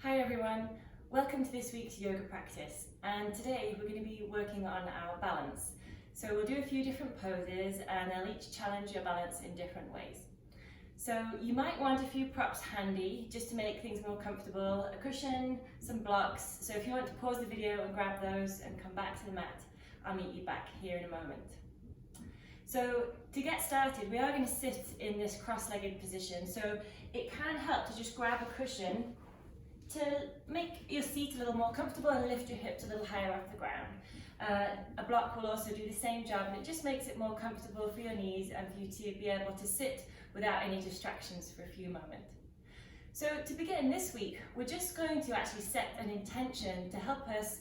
Hi everyone, welcome to this week's yoga practice, and today we're going to be working on our balance. So we'll do a few different poses and they'll each challenge your balance in different ways. So you might want a few props handy just to make things more comfortable, a cushion, some blocks. So if you want to pause the video and grab those and come back to the mat, I'll meet you back here in a moment. So to get started, we are going to sit in this cross-legged position. So it can help to just grab a cushion to make your seat a little more comfortable and lift your hips a little higher off the ground. A block will also do the same job, and it just makes it more comfortable for your knees and for you to be able to sit without any distractions for a few moments. So to begin this week, we're just going to actually set an intention to help us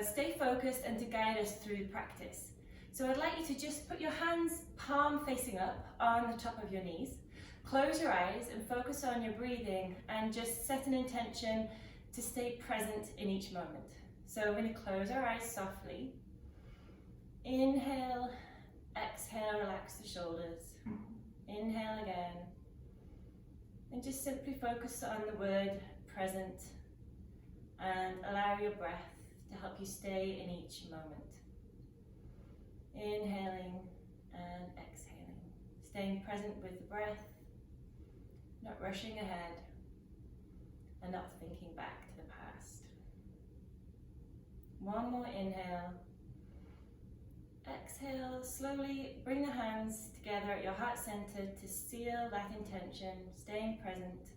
stay focused and to guide us through the practice. So I'd like you to just put your hands palm facing up on the top of your knees. Close your eyes and focus on your breathing and just set an intention to stay present in each moment. So we're going to close our eyes softly. Inhale, exhale, relax the shoulders. Inhale again. And just simply focus on the word present and allow your breath to help you stay in each moment. Inhaling and exhaling. Staying present with the breath. Not rushing ahead and not thinking back to the past. One more inhale. Exhale, slowly bring the hands together at your heart center to seal that intention, staying present,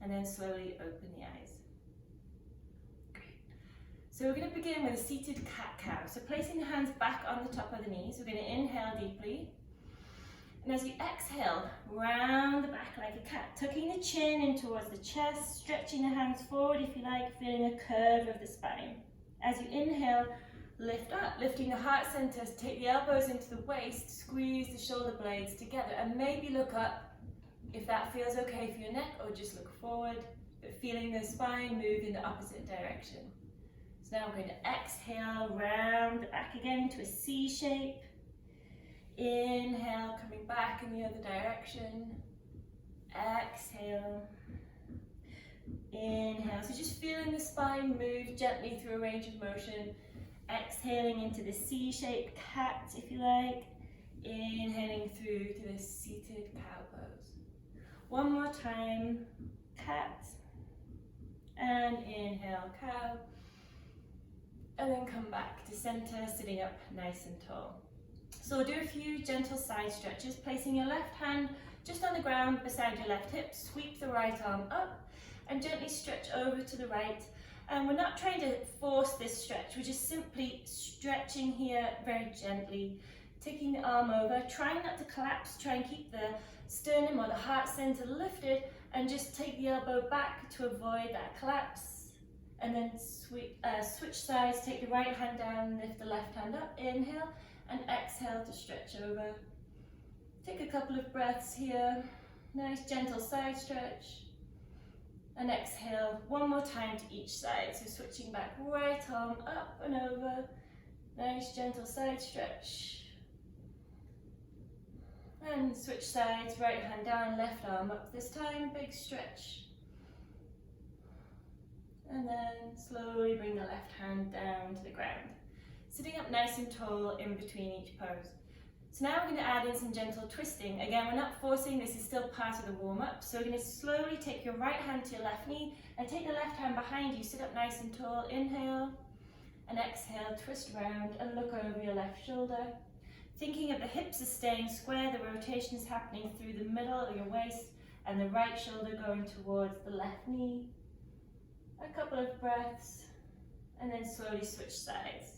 and then slowly open the eyes. Great. So we're going to begin with a seated cat-cow. So placing the hands back on the top of the knees, we're going to inhale deeply. And as you exhale, round the back like a cat, tucking the chin in towards the chest, stretching the hands forward if you like, feeling a curve of the spine. As you inhale, lift up, lifting the heart centers, take the elbows into the waist, squeeze the shoulder blades together, and maybe look up if that feels okay for your neck, or just look forward, but feeling the spine move in the opposite direction. So now we're going to exhale, round the back again into a C shape. Inhale, coming back in the other direction. Exhale. Inhale. So just feeling the spine move gently through a range of motion. Exhaling into the C-shaped cat, if you like. Inhaling through to the seated cow pose. One more time. Cat. And inhale, cow. And then come back to center, sitting up nice and tall. So we'll do a few gentle side stretches, placing your left hand just on the ground beside your left hip, sweep the right arm up and gently stretch over to the right. And we're not trying to force this stretch, we're just simply stretching here very gently, taking the arm over, trying not to collapse, try and keep the sternum or the heart center lifted, and just take the elbow back to avoid that collapse. And then switch sides, take the right hand down, lift the left hand up, inhale, and exhale to stretch over. Take a couple of breaths here. Nice gentle side stretch. And exhale one more time to each side. So switching back, right arm up and over. Nice gentle side stretch. And switch sides, right hand down, left arm up this time, big stretch. And then slowly bring the left hand down to the ground. Sitting up nice and tall in between each pose. So now we're going to add in some gentle twisting. Again, we're not forcing, this is still part of the warm-up. So we're going to slowly take your right hand to your left knee and take the left hand behind you. Sit up nice and tall, inhale, and exhale, twist round and look over your left shoulder. Thinking of the hips as staying square, the rotation is happening through the middle of your waist and the right shoulder going towards the left knee. A couple of breaths, and then slowly switch sides.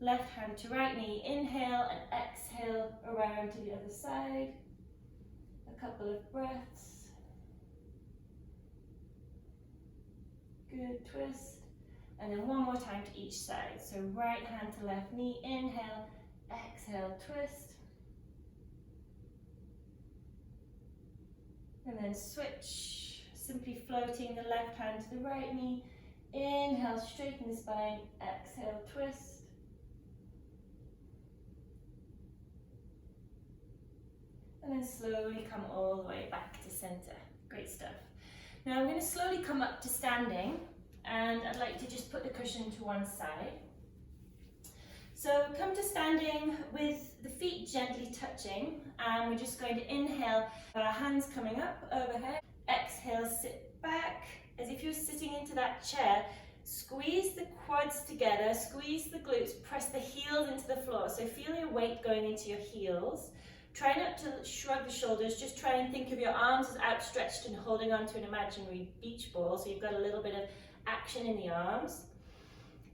Left hand to right knee, inhale and exhale around to the other side. A couple of breaths. Good, twist. And then one more time to each side. So right hand to left knee, inhale, exhale, twist. And then switch, simply floating the left hand to the right knee. Inhale, straighten the spine, exhale, twist. And then slowly come all the way back to center. Great stuff. Now I'm going to slowly come up to standing, and I'd like to just put the cushion to one side. So come to standing with the feet gently touching, and we're just going to inhale, our hands coming up overhead. Exhale, sit back as if you're sitting into that chair. Squeeze the quads together, squeeze the glutes, press the heels into the floor. So feel your weight going into your heels. Try not to shrug the shoulders, just try and think of your arms as outstretched and holding onto an imaginary beach ball, so you've got a little bit of action in the arms.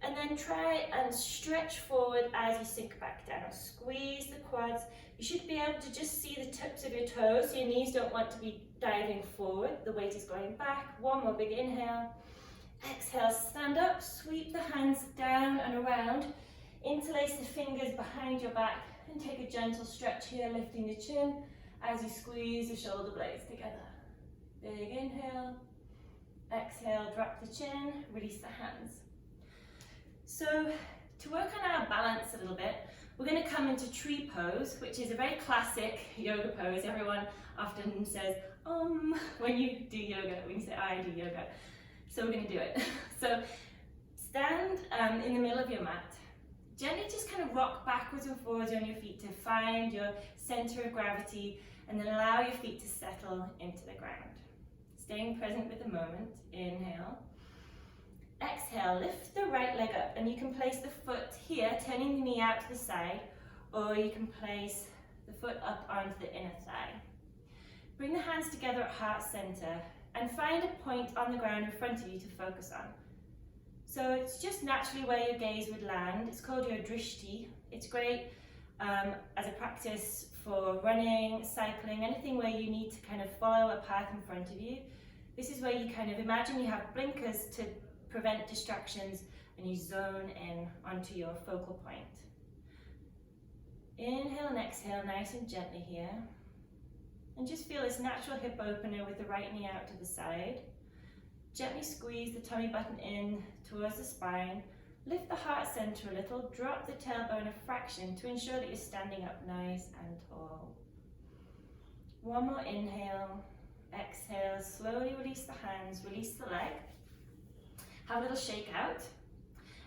And then try and stretch forward as you sink back down. Squeeze the quads. You should be able to just see the tips of your toes, so your knees don't want to be diving forward. The weight is going back. One more big inhale. Exhale, stand up, sweep the hands down and around. Interlace the fingers behind your back and take a gentle stretch here, lifting the chin as you squeeze the shoulder blades together. Big inhale. Exhale, drop the chin, release the hands. So to work on our balance a little bit, we're going to come into tree pose, which is a very classic yoga pose. Everyone often says, when you do yoga, when you say, I do yoga. So we're going to do it. So stand in the middle of your mat. Gently just kind of rock backwards and forwards on your feet to find your center of gravity, and then allow your feet to settle into the ground. Staying present with the moment. Inhale. Exhale, lift the right leg up, and you can place the foot here, turning the knee out to the side, or you can place the foot up onto the inner thigh. Bring the hands together at heart center and find a point on the ground in front of you to focus on. So it's just naturally where your gaze would land. It's called your drishti. It's great as a practice for running, cycling, anything where you need to kind of follow a path in front of you. This is where you kind of imagine you have blinkers to prevent distractions, and you zone in onto your focal point. Inhale and exhale nice and gently here. And just feel this natural hip opener with the right knee out to the side. Gently squeeze the tummy button in towards the spine. Lift the heart center a little, drop the tailbone a fraction to ensure that you're standing up nice and tall. One more inhale, exhale, slowly release the hands, release the leg. Have a little shake out.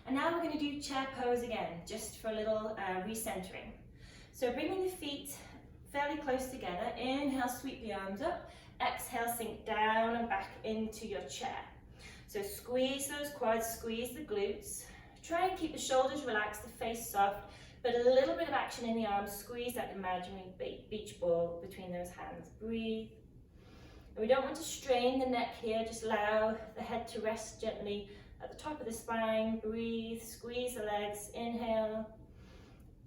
And now we're going to do chair pose again, just for a little recentering. So bringing the feet fairly close together, inhale, sweep the arms up, exhale, sink down and back into your chair. So squeeze those quads, squeeze the glutes. Try and keep the shoulders relaxed, the face soft, but a little bit of action in the arms. Squeeze that imaginary beach ball between those hands. Breathe. And we don't want to strain the neck here, just allow the head to rest gently at the top of the spine. Breathe, squeeze the legs, inhale.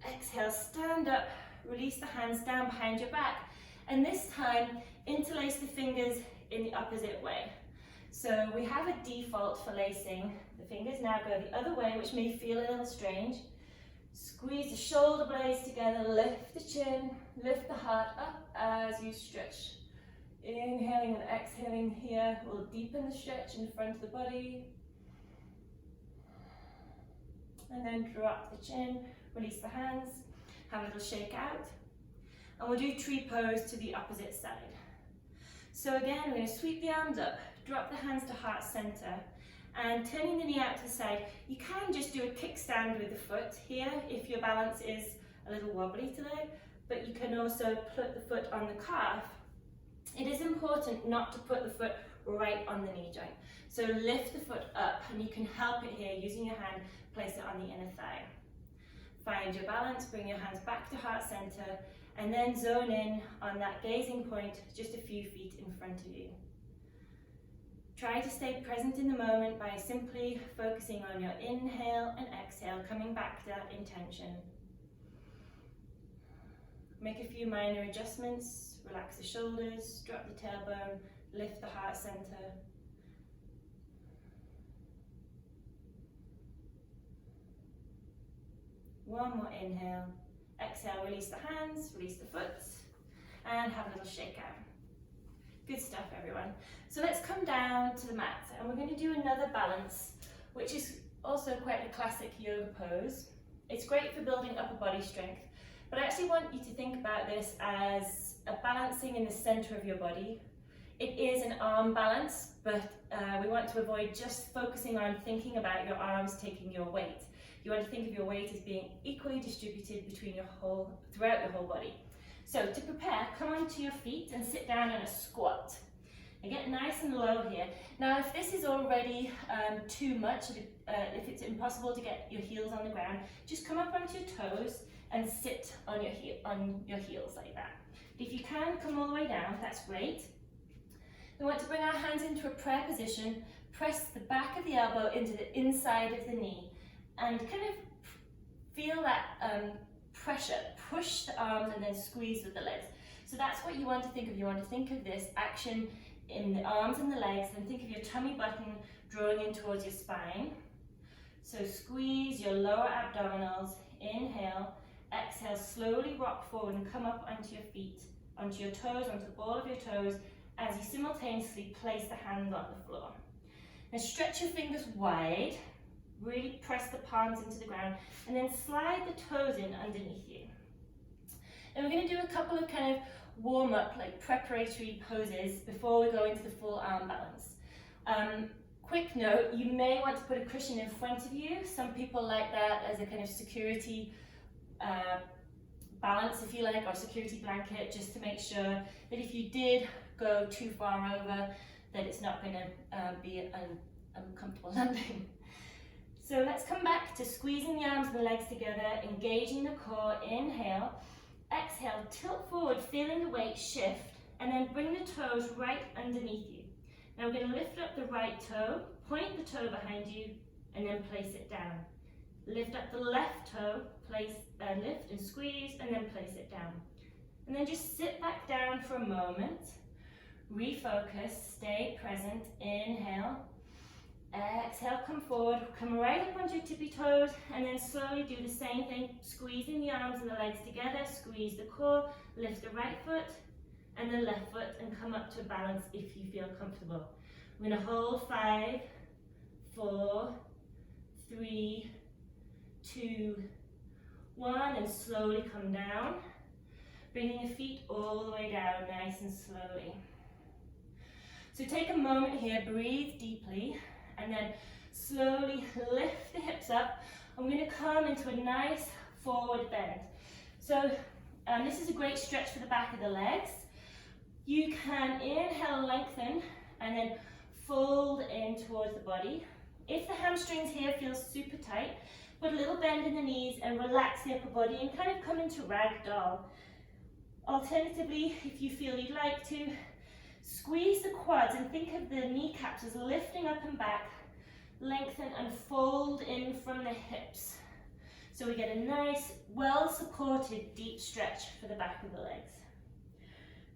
Exhale, stand up, release the hands down behind your back. And this time, interlace the fingers in the opposite way. So we have a default for lacing. The fingers now go the other way, which may feel a little strange. Squeeze the shoulder blades together, lift the chin, lift the heart up as you stretch. Inhaling and exhaling here will deepen the stretch in the front of the body. And then drop the chin, release the hands, have a little shake out. And we'll do tree pose to the opposite side. So again, we're going to sweep the arms up, drop the hands to heart center, and turning the knee out to the side. You can just do a kickstand with the foot here if your balance is a little wobbly today, but you can also put the foot on the calf. It is important not to put the foot right on the knee joint. So lift the foot up, and you can help it here using your hand, place it on the inner thigh. Find your balance, bring your hands back to heart center, and then zone in on that gazing point just a few feet in front of you. Try to stay present in the moment by simply focusing on your inhale and exhale, coming back to that intention. Make a few minor adjustments, relax the shoulders, drop the tailbone, lift the heart center. One more inhale. Exhale, release the hands, release the foot, and have a little shake out. Good stuff, everyone. So let's come down to the mat, and we're going to do another balance, which is also quite a classic yoga pose. It's great for building upper body strength, but I actually want you to think about this as a balancing in the center of your body. It is an arm balance, but we want to avoid just focusing on thinking about your arms taking your weight. You want to think of your weight as being equally distributed between throughout your whole body. So to prepare, come onto your feet and sit down in a squat. And get nice and low here. Now, if this is already too much, if it's impossible to get your heels on the ground, just come up onto your toes and sit on your heels like that. If you can, come all the way down, that's great. We want to bring our hands into a prayer position, press the back of the elbow into the inside of the knee, and kind of feel that pressure, push the arms and then squeeze with the legs. So that's what you want to think of. You want to think of this action in the arms and the legs, and think of your tummy button drawing in towards your spine. So squeeze your lower abdominals, inhale, exhale, slowly rock forward and come up onto your feet, onto your toes, onto the ball of your toes, as you simultaneously place the hands on the floor. Now stretch your fingers wide, really press the palms into the ground, and then slide the toes in underneath you. And we're going to do a couple of kind of warm up, like preparatory poses before we go into the full arm balance. Quick note, you may want to put a cushion in front of you. Some people like that as a kind of security balance, if you like, or security blanket, just to make sure that if you did go too far over, that it's not going to be an uncomfortable landing. So let's come back to squeezing the arms and the legs together, engaging the core, inhale. Exhale, tilt forward, feeling the weight shift, and then bring the toes right underneath you. Now we're going to lift up the right toe, point the toe behind you, and then place it down. Lift up the left toe, lift and squeeze, and then place it down. And then just sit back down for a moment, refocus, stay present, inhale. Exhale, come forward, come right up onto your tippy toes, and then slowly do the same thing, squeezing the arms and the legs together, squeeze the core, lift the right foot and the left foot, and come up to a balance if you feel comfortable. We're going to hold 5, 4, 3, 2, 1, and slowly come down, bringing the feet all the way down, nice and slowly. So take a moment here, breathe deeply, and then slowly lift the hips up. I'm going to come into a nice forward bend. So this is a great stretch for the back of the legs. You can inhale, lengthen, and then fold in towards the body. If the hamstrings here feel super tight, put a little bend in the knees and relax the upper body and kind of come into ragdoll. Alternatively, if you feel you'd like to, squeeze the quads and think of the kneecaps as lifting up and back, lengthen and fold in from the hips. So we get a nice, well-supported deep stretch for the back of the legs.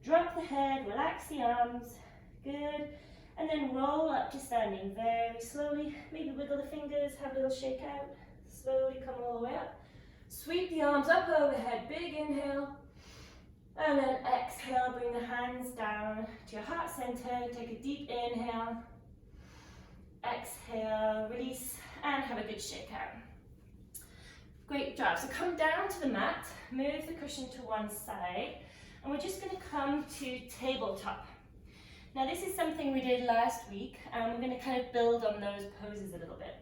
Drop the head, relax the arms, good, and then roll up to standing very slowly. Maybe wiggle the fingers, have a little shake out, slowly come all the way up. Sweep the arms up overhead, big inhale. And then exhale, bring the hands down to your heart center, take a deep inhale, exhale, release, and have a good shake out. Great job. So come down to the mat, move the cushion to one side, and we're just going to come to tabletop. Now this is something we did last week, and we're going to kind of build on those poses a little bit.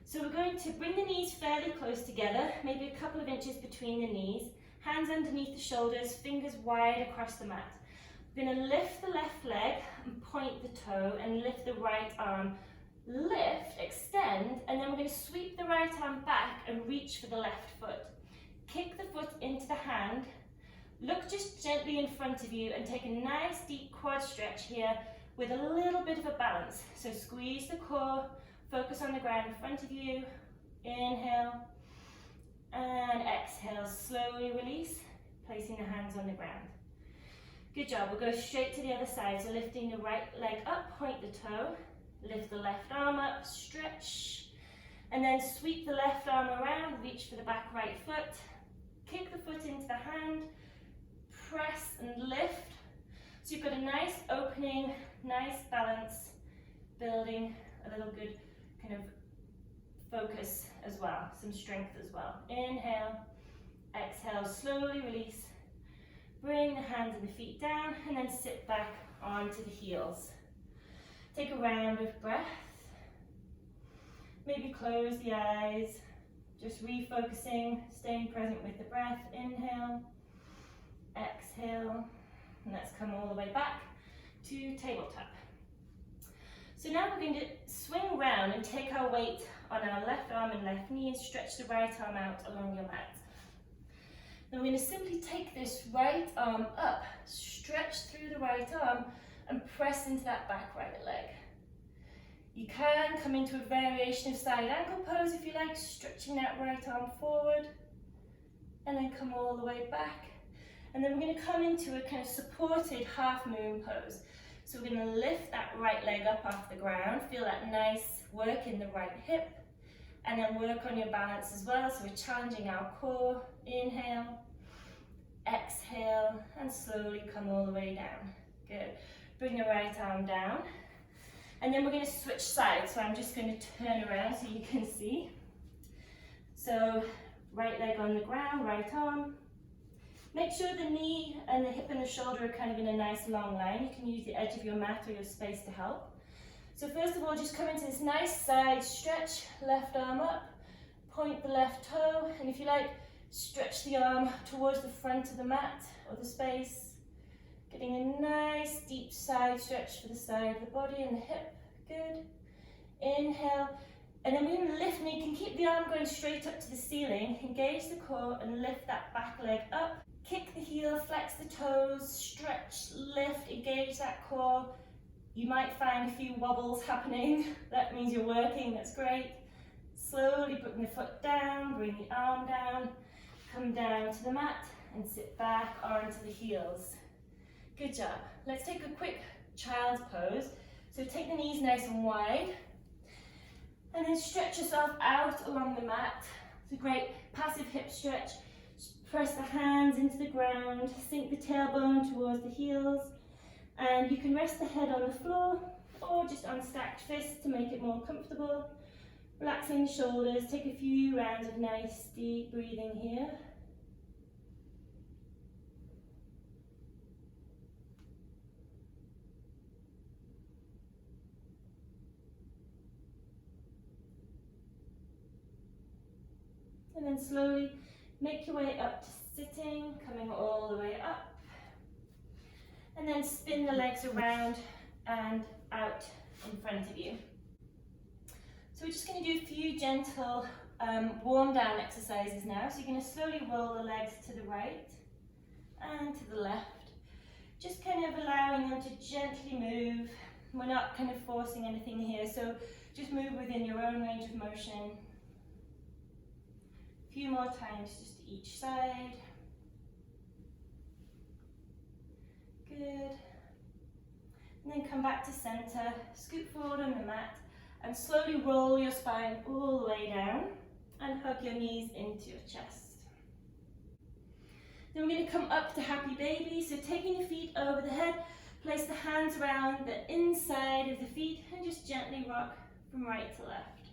So we're going to bring the knees fairly close together, maybe a couple of inches between the knees, hands underneath the shoulders, fingers wide across the mat. We're going to lift the left leg and point the toe and lift the right arm. Lift, extend, and then we're going to sweep the right arm back and reach for the left foot. Kick the foot into the hand. Look just gently in front of you and take a nice deep quad stretch here with a little bit of a balance. So squeeze the core, focus on the ground in front of you. Inhale. And exhale, slowly release, placing the hands on the ground. Good job, we'll go straight to the other side. So lifting the right leg up, point the toe, lift the left arm up, stretch, and then sweep the left arm around, reach for the back right foot, kick the foot into the hand, press and lift. So you've got a nice opening, nice balance, building a little good kind of focus as well, some strength as well. Inhale, exhale, slowly release. Bring the hands and the feet down and then sit back onto the heels. Take a round of breath. Maybe close the eyes, just refocusing, staying present with the breath. Inhale, exhale, and let's come all the way back to tabletop. So now we're going to swing around and take our weight on our left arm and left knee and stretch the right arm out along your mat. Then we're going to simply take this right arm up, stretch through the right arm and press into that back right leg. You can come into a variation of side ankle pose if you like, stretching that right arm forward and then come all the way back. And then we're going to come into a kind of supported half moon pose. So we're going to lift that right leg up off the ground, feel that nice work in the right hip, and then work on your balance as well. So we're challenging our core. Inhale, exhale, and slowly come all the way down. Good. Bring the right arm down. And then we're going to switch sides. So I'm just going to turn around so you can see. So right leg on the ground, right arm. Make sure the knee and the hip and the shoulder are kind of in a nice long line. You can use the edge of your mat or your space to help. So first of all, just come into this nice side stretch, left arm up, point the left toe, and if you like, stretch the arm towards the front of the mat or the space. Getting a nice deep side stretch for the side of the body and the hip. Good. Inhale. And then we're going to lift, and you can keep the arm going straight up to the ceiling. Engage the core and lift that back leg up. Kick the heel, flex the toes, stretch, lift, engage that core. You might find a few wobbles happening. That means you're working, that's great. Slowly putting the foot down, bring the arm down, come down to the mat and sit back onto the heels. Good job. Let's take a quick child's pose. So take the knees nice and wide. And then stretch yourself out along the mat. It's a great passive hip stretch. Press the hands into the ground, sink the tailbone towards the heels, and you can rest the head on the floor or just on stacked fists to make it more comfortable. Relaxing the shoulders, take a few rounds of nice deep breathing here. And then slowly make your way up to sitting, coming all the way up. And then spin the legs around and out in front of you. So we're just going to do a few gentle warm down exercises now. So you're going to slowly roll the legs to the right and to the left. Just kind of allowing them to gently move. We're not kind of forcing anything here, so just move within your own range of motion. A few more times just to each side. Good. And then come back to center, scoot forward on the mat, and slowly roll your spine all the way down and hug your knees into your chest. Then we're going to come up to happy baby. So taking the feet over the head, place the hands around the inside of the feet and just gently rock from right to left.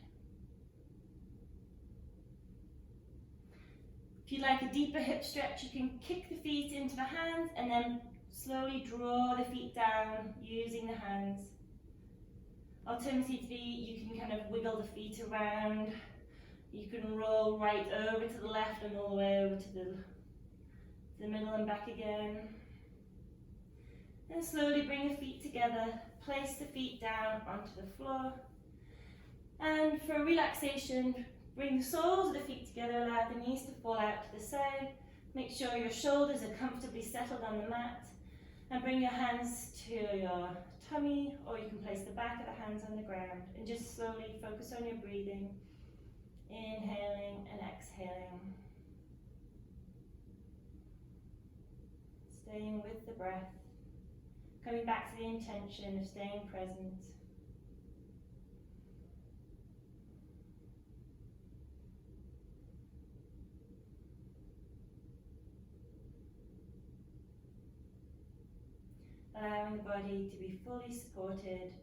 If you like a deeper hip stretch, you can kick the feet into the hands and then slowly draw the feet down using the hands. Alternatively, you can kind of wiggle the feet around. You can roll right over to the left and all the way over to the middle and back again. Then slowly bring the feet together, place the feet down onto the floor. And for relaxation, bring the soles of the feet together, allow the knees to fall out to the side. Make sure your shoulders are comfortably settled on the mat. And bring your hands to your tummy, or you can place the back of the hands on the ground. And just slowly focus on your breathing, inhaling and exhaling. Staying with the breath. Coming back to the intention of staying present. Allowing the body to be fully supported,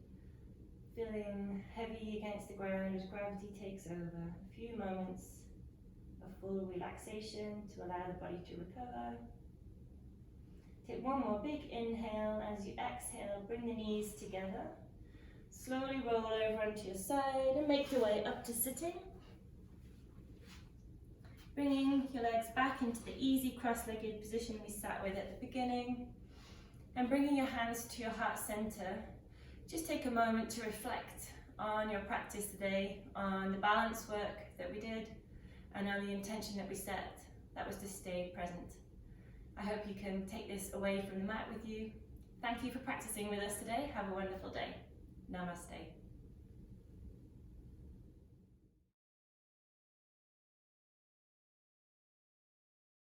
feeling heavy against the ground as gravity takes over. A few moments of full relaxation to allow the body to recover. Take one more big inhale. As you exhale, bring the knees together. Slowly roll over onto your side and make your way up to sitting. Bringing your legs back into the easy cross-legged position we sat with at the beginning. And bringing your hands to your heart center. Just take a moment to reflect on your practice today, on the balance work that we did, and on the intention that we set. That was to stay present. I hope you can take this away from the mat with you. Thank you for practicing with us today. Have a wonderful day. Namaste.